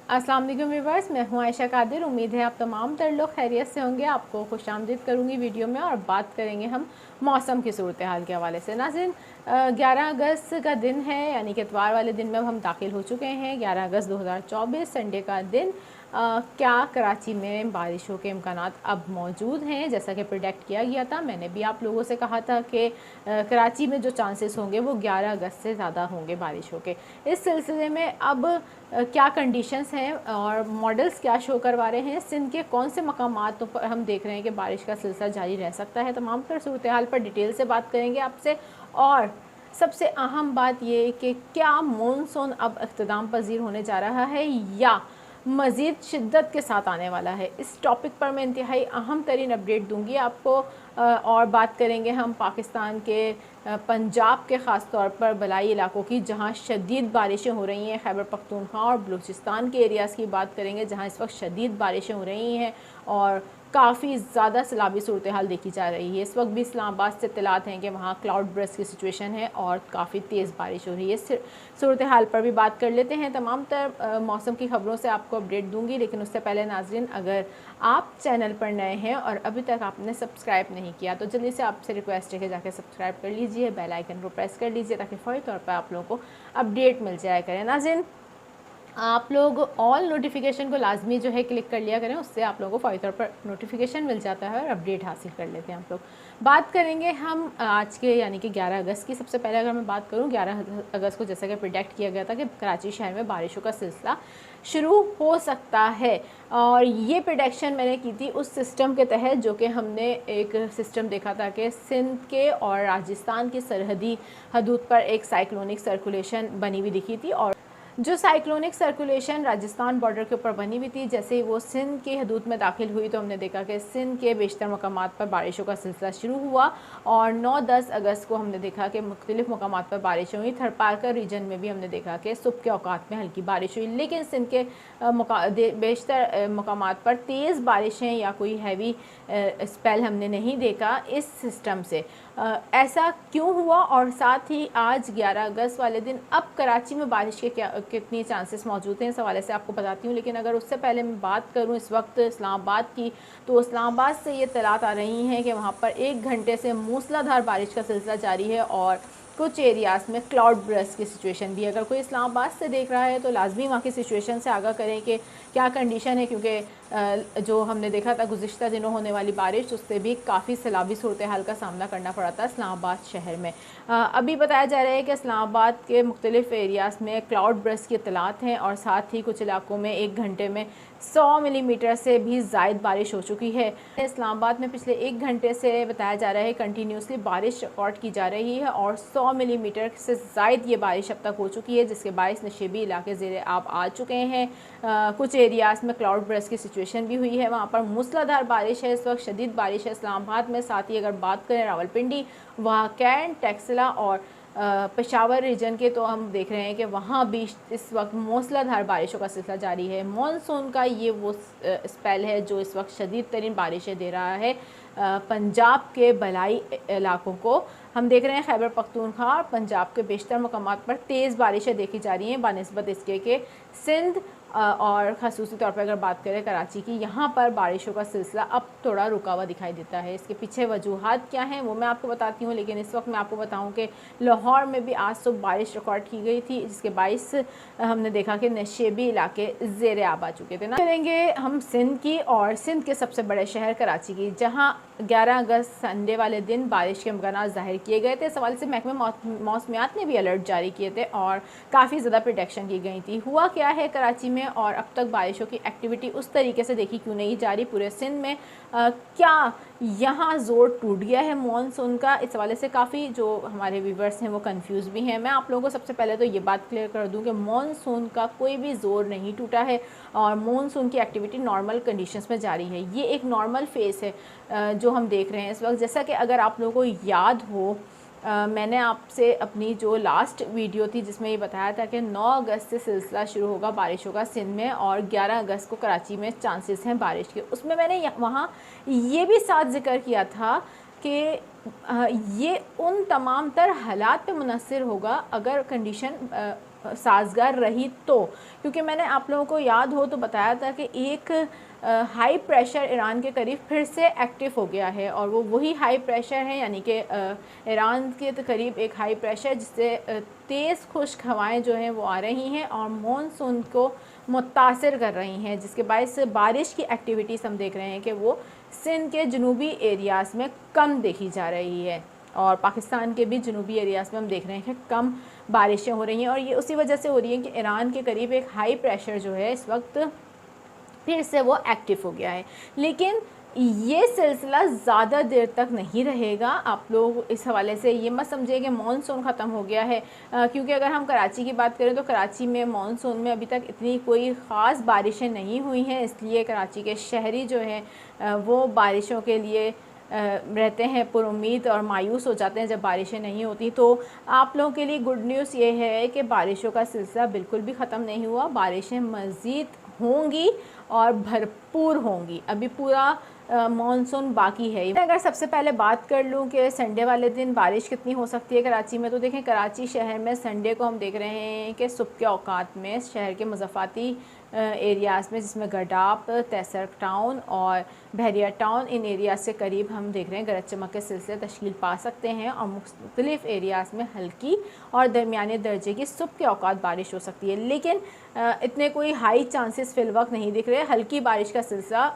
अस्सलाम वालेकुम व्यूअर्स, मैं हूं आयशा कादिर। उम्मीद है आप तमाम तर लोग खैरियत से होंगे। आपको खुशामदीद करूंगी वीडियो में और बात करेंगे हम मौसम की सूरत हाल के हवाले से। नाज़रीन, 11 अगस्त का दिन है, यानी कि इतवार वाले दिन में अब हम दाखिल हो चुके हैं। 11 अगस्त 2024 संडे का दिन। क्या कराची में बारिशों के इम्कानात अब मौजूद हैं? जैसा कि प्रोडिक्ट किया गया था, मैंने भी आप लोगों से कहा था कि कराची में जो चांसेस होंगे वो 11 अगस्त से ज़्यादा होंगे बारिशों के। इस सिलसिले में अब क्या कंडीशंस हैं और मॉडल्स क्या शो करवा रहे हैं, सिंध के कौन से मकामातों पर हम देख रहे हैं कि बारिश का सिलसिला जारी रह सकता है, तमाम तर सूरत हाल पर डिटेल से बात करेंगे आपसे। और सबसे अहम बात ये कि क्या मॉनसून अब इख्तिताम पजीर होने जा रहा है या मज़ीद शिद्दत के साथ आने वाला है। इस टॉपिक पर मैं इंतहाई अहम तरीन अपडेट दूंगी आपको। और बात करेंगे हम पाकिस्तान के पंजाब के ख़ास तौर पर बलाई इलाकों की, जहां शदीद बारिशें हो रही हैं। खैबर पख्तूनख्वा और बलूचिस्तान के एरियाज़ की बात करेंगे जहां इस वक्त शदीद बारिशें हो रही हैं और काफ़ी ज़्यादा सैलाबी सूरत हाल देखी जा रही है। इस वक्त भी इस्लामाबाद से इत्तलात हैं कि वहाँ क्लाउड ब्रेस्ट की सिचुएशन है और काफ़ी तेज़ बारिश हो रही है। सूरत हाल पर भी बात कर लेते हैं। तमाम तर मौसम की ख़बरों से आपको अपडेट दूंगी, लेकिन उससे पहले नाज़रीन, अगर आप चैनल पर नए हैं और अभी तक आपने सब्सक्राइब नहीं किया तो जल्दी से आपसे रिक्वेस्ट है कि जाके सब्सक्राइब कर लीजिए, बेल आइकन को प्रेस कर लीजिए ताकि फ़ौरी तौर पर आप लोगों को अपडेट मिल जाया करें। नाज़रीन, आप लोग ऑल नोटिफिकेशन को लाजमी जो है क्लिक कर लिया करें, उससे आप लोगों को फ़ौरी तौर पर नोटिफिकेशन मिल जाता है और अपडेट हासिल कर लेते हैं आप लोग। बात करेंगे हम आज के यानी कि 11 अगस्त की। सबसे पहले अगर मैं बात करूं, 11 अगस्त को जैसा कि प्रोडिक्ट किया गया था कि कराची शहर में बारिशों का सिलसिला शुरू हो सकता है, और ये प्रोडिक्शन मैंने की थी उस सिस्टम के तहत जो कि हमने एक सिस्टम देखा था कि सिंध के और राजस्थान की सरहदी हदूद पर एक साइक्लोनिक सर्कुलेशन बनी हुई दिखी थी। और जो साइक्लोनिक सर्कुलेशन राजस्थान बॉर्डर के ऊपर बनी हुई थी, जैसे ही वो सिंध के हदूद में दाखिल हुई तो हमने देखा कि सिंध के बेशतर मकामात पर बारिशों का सिलसिला शुरू हुआ। और 9-10 अगस्त को हमने देखा कि मुख्तलिफ मकामात पर बारिशें हुई। थरपारकर रीजन में भी हमने देखा कि सुबह के औकात में हल्की बारिश हुई, लेकिन सिंध के बेशतर मकामात पर तेज़ बारिशें या कोई हैवी स्पेल हमने नहीं देखा इस सिस्टम से। ऐसा क्यों हुआ, और साथ ही आज 11 अगस्त वाले दिन अब कराची में बारिश के कितनी चांसेस मौजूद हैं, इस हवाले से आपको बताती हूँ। लेकिन अगर उससे पहले मैं बात करूँ इस वक्त इस्लामाबाद की, तो इस्लामाबाद से ये इत्तलात आ रही हैं कि वहाँ पर 1 घंटे से मूसलाधार बारिश का सिलसिला जारी है और कुछ एरियाज़ में क्लाउड ब्रेस्ट की सिचुएशन भी है। अगर कोई इस्लामाबाद से देख रहा है तो लाजमी वहाँ की सिचुएशन से आगाह करें कि क्या कंडीशन है, क्योंकि जो हमने देखा था गुज़िश्ता दिनों होने वाली बारिश, उससे भी काफ़ी सैलाबी सूरत हाल का सामना करना पड़ा था इस्लामाबाद शहर में। अभी बताया जा रहा है कि इस्लामाबाद के मुख्तलिफ एरियाज़ में क्लाउड ब्रेस्ट की इत्तलात हैं और साथ ही कुछ इलाकों में 1 घंटे में 100 मिलीमीटर से भी ज़ायद बारिश हो चुकी है। इस्लामाबाद में पिछले 1 घंटे से बताया जा रहा है कंटिन्यूसली बारिश रिकॉर्ड की जा रही है और 100 मिलीमीटर से ज़ायद ये बारिश अब तक हो चुकी है, जिसके बायस नशेबी इलाके ज़ेरे आब आ चुके हैं। कुछ एरियाज़ में क्लाउड ब्रेस्ट की सिचुएशन भी हुई है, वहाँ पर मूसलाधार बारिश है, इस वक्त शदीद बारिश है इस्लामाबाद में। साथ ही अगर बात करें रावलपिंडी, वहाँ कैंट, टेक्सला और पेशावर रीजन के, तो हम देख रहे हैं कि वहाँ भी इस वक्त मूसलाधार बारिशों का सिलसिला जारी है। मॉनसून का ये वो स्पेल है जो इस वक्त शदीद तरीन बारिशें दे रहा है पंजाब के बलाई इलाकों को। हम देख रहे हैं खैबर पख्तूनख्वा और पंजाब के बेशतर मकामात पर तेज़ बारिशें देखी जा रही हैं बानिस्बत इसके कि सिंध और ख़ासूसी तौर पर अगर बात करें कराची की, यहाँ पर बारिशों का सिलसिला अब थोड़ा रुका हुआ दिखाई देता है। इसके पीछे वजूहात क्या हैं वो मैं आपको बताती हूँ, लेकिन इस वक्त मैं आपको बताऊँ कि लाहौर में भी आज सुबह बारिश रिकॉर्ड की गई थी, जिसके बायस हमने देखा कि नशेबी इलाके ज़ेरे आब आ चुके थे ना। करेंगे हम सिंध की, और सिंध के सबसे बड़े शहर कराची की, जहाँ 11 अगस्त संडे वाले दिन बारिश के इम्कान ज़ाहिर किए गए थे। इस हवाले से महकमा मौसमियात ने भी अलर्ट जारी किए थे और काफ़ी ज़्यादा प्रोटेक्शन की गई थी। हुआ क्या है कराची में, और अब तक बारिशों की एक्टिविटी उस तरीके से देखी क्यों नहीं जा रही पूरे सिंध में, क्या यहाँ ज़ोर टूट गया है मॉनसून का, इस हवाले से काफ़ी जो हमारे व्यूवर्स हैं वो कंफ्यूज भी हैं। मैं आप लोगों को सबसे पहले तो ये बात क्लियर कर दूँ कि मॉनसून का कोई भी ज़ोर नहीं टूटा है और मॉनसून की एक्टिविटी नॉर्मल कंडीशंस में जारी है। ये एक नॉर्मल फेज़ है जो हम देख रहे हैं इस वक्त। जैसा कि अगर आप लोगों को याद हो, मैंने आपसे अपनी जो लास्ट वीडियो थी जिसमें ये बताया था कि 9 अगस्त से सिलसिला शुरू होगा बारिशों का सिंध में और 11 अगस्त को कराची में चांसेस हैं बारिश के, उसमें मैंने वहाँ ये भी साथ जिक्र किया था कि ये उन तमाम तर हालात पे मुनसर होगा अगर कंडीशन साजगार रही तो, क्योंकि मैंने आप लोगों को याद हो तो बताया था कि एक हाई प्रेशर ईरान के करीब फिर से एक्टिव हो गया है, और वो वही हाई प्रेशर है, यानी कि ईरान के करीब एक हाई प्रेशर जिससे तेज़ खुश्क हवाएं जो हैं वो आ रही हैं और मॉनसून को मुतासिर कर रही हैं, जिसके बायस बारिश की एक्टिविटीज़ हम देख रहे हैं कि वो सिंध के जनूबी एरियाज़ में कम देखी जा रही है, और पाकिस्तान के भी जनूबी एरियाज़ में हम देख रहे हैं कि कम बारिशें हो रही हैं। और ये उसी वजह से हो रही हैं कि ईरान के करीब एक हाई प्रेशर जो है इस वक्त फिर से वो एक्टिव हो गया है। लेकिन ये सिलसिला ज़्यादा देर तक नहीं रहेगा। आप लोग इस हवाले से ये मत समझिए कि मानसून ख़त्म हो गया है, क्योंकि अगर हम कराची की बात करें तो कराची में मानसून में अभी तक इतनी कोई ख़ास बारिशें नहीं हुई हैं, इसलिए कराची के शहरी जो हैं वो बारिशों के लिए रहते हैं पुरुम्मीद और मायूस हो जाते हैं जब बारिशें नहीं होती। तो आप लोगों के लिए गुड न्यूज़ ये है कि बारिशों का सिलसिला बिल्कुल भी ख़त्म नहीं हुआ, बारिशें मज़ीद होंगी और भरपूर होंगी। अभी पूरा मानसून बाकी है। अगर सबसे पहले बात कर लूँ कि संडे वाले दिन बारिश कितनी हो सकती है कराची में, तो देखें कराची शहर में संडे को हम देख रहे हैं कि सुबह के औकात में शहर के मुज़फ़्फ़ाती एरियाज़ में, जिसमें गडाप, तैसर टाउन और बहरिया टाउन, इन एरियाज़ से करीब हम देख रहे हैं गरज चमक के सिलसिले तश्कील पा सकते हैं, और मुख्तलिफ़ एरियाज़ में हल्की और दरमियाने दर्जे की सुबह के औकात बारिश हो सकती है। लेकिन इतने कोई हाई चांसेस फ़िलवक्त नहीं दिख रहे। हल्की बारिश का सिलसिला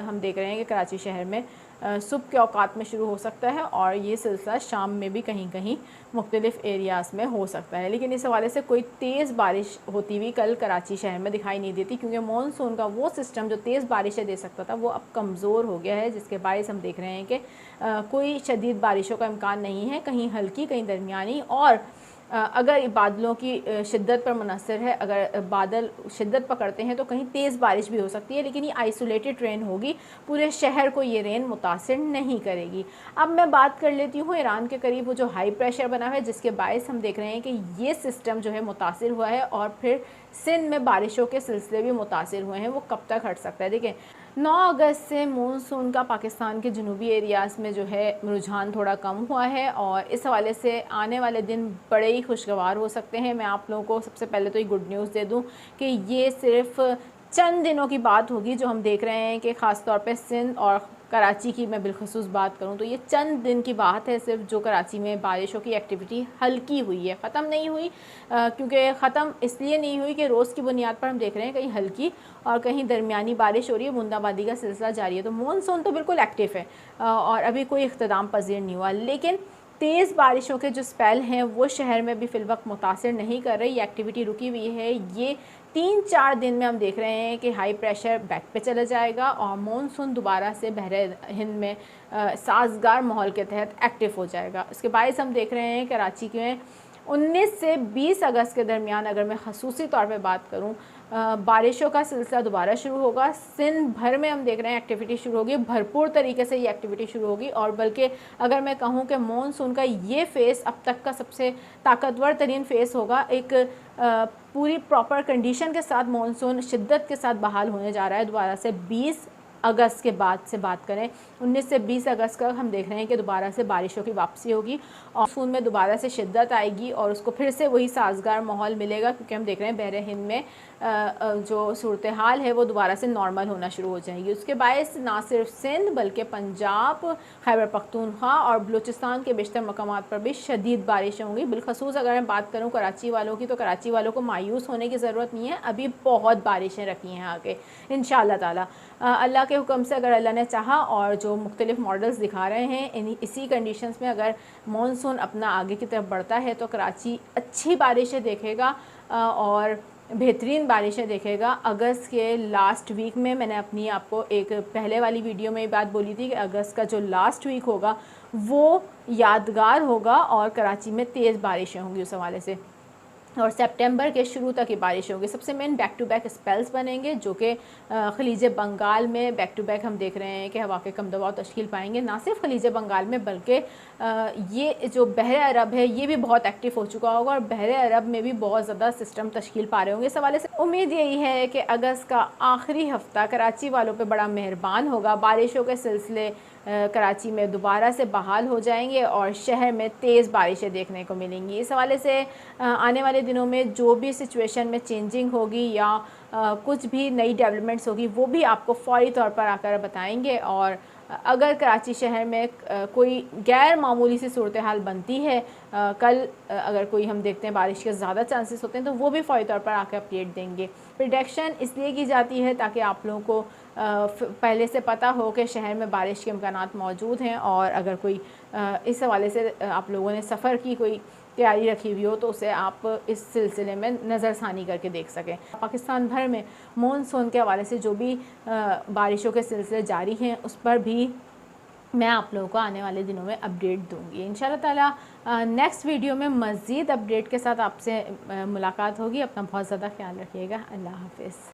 हम देख रहे हैं कि कराची शहर में सुबह के औकात में शुरू हो सकता है, और ये सिलसिला शाम में भी कहीं कहीं मुख्तलिफ़ एरियाज़ में हो सकता है। लेकिन इस हवाले से कोई तेज़ बारिश होती हुई कल कराची शहर में दिखाई नहीं देती, क्योंकि मानसून का वो सिस्टम जो तेज़ बारिशें दे सकता था वो अब कमज़ोर हो गया है, जिसके बायस हम देख रहे हैं कि कोई शदीद बारिशों का इम्कान नहीं है, कहीं हल्की कहीं दरमियानी। और अगर बादलों की शिद्दत पर मुनहसर है, अगर बादल शिद्दत पकड़ते हैं तो कहीं तेज़ बारिश भी हो सकती है, लेकिन ये आइसोलेटेड रेन होगी, पूरे शहर को ये रेन मुतासिर नहीं करेगी। अब मैं बात कर लेती हूँ ईरान के करीब वो जो हाई प्रेशर बना है, जिसके बायस हम देख रहे हैं कि ये सिस्टम जो है मुतासिर हुआ है, और फिर सिंध में बारिशों के सिलसिले भी मुतासिर हुए हैं। वो कब तक हट सकता है? देखिए 9 अगस्त से मानसून का पाकिस्तान के जनूबी एरियाज़ में जो है रुझान थोड़ा कम हुआ है, और इस हवाले से आने वाले दिन बड़े ही खुशगवार हो सकते हैं। मैं आप लोगों को सबसे पहले तो ये गुड न्यूज़ दे दूं कि ये सिर्फ़ चंद दिनों की बात होगी जो हम देख रहे हैं कि ख़ास तौर पे सिंध और कराची की मैं बिलखसूस बात करूं तो ये चंद दिन की बात है सिर्फ, जो कराची में बारिशों की एक्टिविटी हल्की हुई है, ख़त्म नहीं हुई। क्योंकि ख़त्म इसलिए नहीं हुई कि रोज़ की बुनियाद पर हम देख रहे हैं कहीं हल्की और कहीं दरमियानी बारिश हो रही है, बूंदाबांदी का सिलसिला जारी है। तो मानसून तो बिल्कुल एक्टिव है और अभी कोई इख्तिताम पजीर नहीं हुआ, लेकिन तेज़ बारिशों के जो स्पेल हैं वो शहर में भी फ़िलवक्त मुतासिर नहीं कर रही। ये एक्टिविटी रुकी हुई है। ये 3-4 दिन में हम देख रहे हैं कि हाई प्रेशर बैक पे चला जाएगा और मानसून दोबारा से बहरे हिंद में साजगार माहौल के तहत एक्टिव हो जाएगा। इसके बायस हम देख रहे हैं कराची में 19 से 20 अगस्त के दरमियान, अगर मैं खसूसी तौर पे बात करूं, बारिशों का सिलसिला दोबारा शुरू होगा। सिंध भर में हम देख रहे हैं एक्टिविटी शुरू होगी, भरपूर तरीके से ये एक्टिविटी शुरू होगी। और बल्कि अगर मैं कहूँ कि मानसून का ये फ़ेज़ अब तक का सबसे ताकतवर तरीन फ़ेज़ होगा। एक पूरी प्रॉपर कंडीशन के साथ मानसून शिद्दत के साथ बहाल होने जा रहा है दोबारा से 20 अगस्त के बाद से बात करें, 19 से 20 अगस्त का हम देख रहे हैं कि दोबारा से बारिशों की वापसी होगी और मानसून में दोबारा से शिद्दत आएगी और उसको फिर से वही साजगार माहौल मिलेगा, क्योंकि हम देख रहे हैं बहरे हिंद में जो सूरत हाल है वो दोबारा से नॉर्मल होना शुरू हो जाएगी। उसके बायस ना सिर्फ सिंध बल्कि पंजाब, खैबर पख्तूनख्वा और बलूचिस्तान के बेशतर मकामात पर भी शदीद बारिशें होंगी। बिलखसूस अगर मैं बात करूँ कराची वालों की, तो कराची वालों को मायूस होने की ज़रूरत नहीं है, अभी बहुत बारिशें रखी हैं आगे इंशाअल्लाह ताला। अल्लाह के हुक्म से, अगर अल्लाह ने चाहा और जो मुख्तलिफ़ मॉडल्स दिखा रहे हैं, इसी कंडीशंस में अगर मानसून अपना आगे की तरफ बढ़ता है तो कराची अच्छी बारिशें देखेगा और बेहतरीन बारिशें देखेगा। अगस्त के लास्ट वीक में मैंने अपनी आपको एक पहले वाली वीडियो में बात बोली थी कि अगस्त का जो लास्ट वीक होगा वो यादगार होगा और कराची में तेज़ बारिशें होंगी उस हवाले से, और सितंबर के शुरू तक की बारिश होगी। सबसे main back to back spells बनेंगे जो कि खलीज बंगाल में बैक टू बैक हम देख रहे हैं कि हवा के कम दबाव तश्कील पाएंगे। ना सिर्फ खलीज बंगाल में बल्कि ये जो बहरे अरब है ये भी बहुत एक्टिव हो चुका होगा और बहरे अरब में भी बहुत ज़्यादा सिस्टम तश्कील पा रहे होंगे। इस हवाले से उम्मीद यही है कि अगस्त का आखिरी हफ्ता कराची वालों पर बड़ा मेहरबान होगा। बारिशों के सिलसिले कराची में दोबारा से बहाल हो जाएंगे और शहर में तेज़ बारिशें देखने को मिलेंगी। इस हवाले से आने वाले दिनों में जो भी सिचुएशन में चेंजिंग होगी या कुछ भी नई डेवलपमेंट्स होगी वो भी आपको फ़ौरी तौर पर आकर बताएंगे। और अगर कराची शहर में कोई गैर मामूली सी सूरत हाल बनती है, कल अगर कोई हम देखते हैं बारिश के ज़्यादा चांसेस होते हैं, तो वो भी फ़ौरी तौर पर आकर अपडेट देंगे। प्रिडिक्शन इसलिए की जाती है ताकि आप लोगों को पहले से पता हो कि शहर में बारिश के इम्कानात मौजूद हैं, और अगर कोई इस हवाले से आप लोगों ने सफ़र की कोई तैयारी रखी हुई हो तो उसे आप इस सिलसिले में नज़रसानी करके देख सकें। पाकिस्तान भर में मॉनसून के हवाले से जो भी बारिशों के सिलसिले जारी हैं उस पर भी मैं आप लोगों को आने वाले दिनों में अपडेट दूंगी इंशाल्लाह ताला। नेक्स्ट वीडियो में मज़ीद अपडेट के साथ आपसे मुलाकात होगी। अपना बहुत ज़्यादा ख्याल रखिएगा। अल्लाह हाफ़िज़।